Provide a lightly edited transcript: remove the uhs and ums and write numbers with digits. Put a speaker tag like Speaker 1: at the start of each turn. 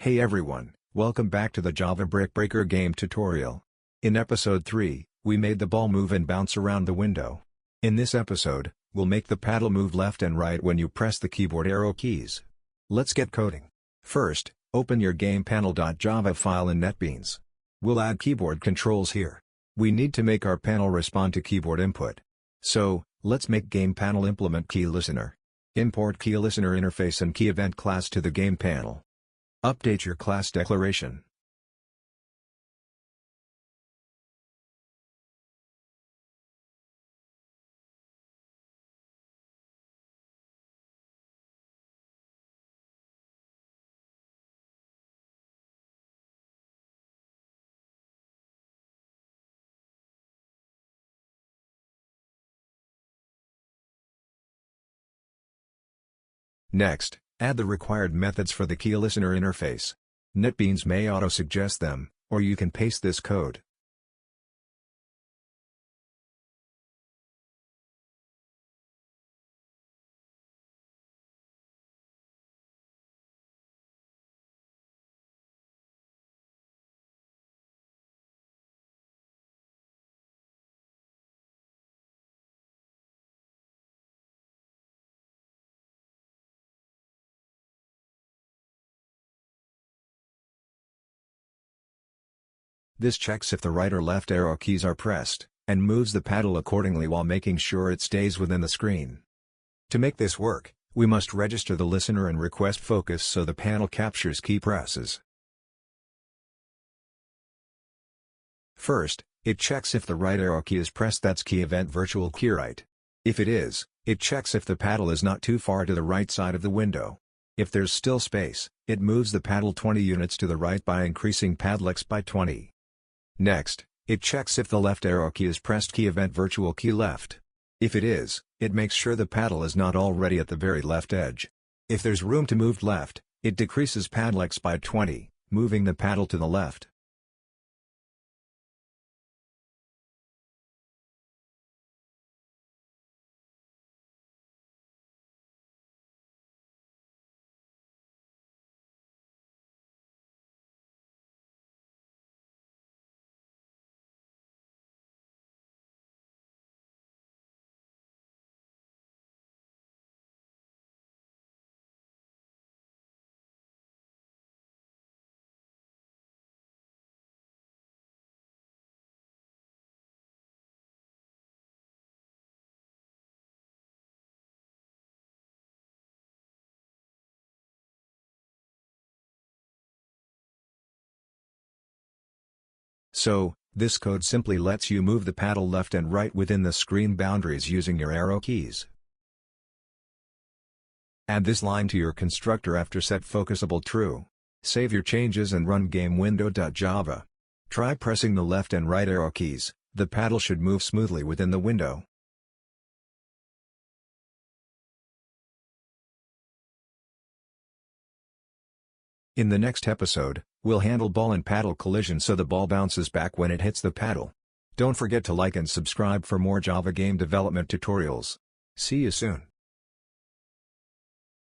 Speaker 1: Hey everyone, welcome back to the Java Brick Breaker game tutorial. In episode 3, we made the ball move and bounce around the window. In this episode, we'll make the paddle move left and right when you press the keyboard arrow keys. Let's get coding. First, open your gamepanel.java file in NetBeans. We'll add keyboard controls here. We need to make our panel respond to keyboard input. So, let's make gamepanel implement keyListener. Import keyListener interface and keyEvent class to the game panel. Update your class declaration. Next, add the required methods for the keyListener interface. NetBeans may auto-suggest them, or you can paste this code. This checks if the right or left arrow keys are pressed, and moves the paddle accordingly while making sure it stays within the screen. To make this work, we must register the listener and request focus so the panel captures key presses. First, it checks if the right arrow key is pressed, that's keyEvent virtual keyWrite. If it is, it checks if the paddle is not too far to the right side of the window. If there's still space, it moves the paddle 20 units to the right by increasing paddlex by 20. Next, it checks if the left arrow key is pressed, keyEvent virtual keyLeft. If it is, it makes sure the paddle is not already at the very left edge. If there's room to move left, it decreases paddlex by 20, moving the paddle to the left. So, this code simply lets you move the paddle left and right within the screen boundaries using your arrow keys. Add this line to your constructor after set focusable true. Save your changes and run game-window.java. Try pressing the left and right arrow keys, the paddle should move smoothly within the window. In the next episode, we'll handle ball and paddle collision so the ball bounces back when it hits the paddle. Don't forget to like and subscribe for more Java game development tutorials. See you soon.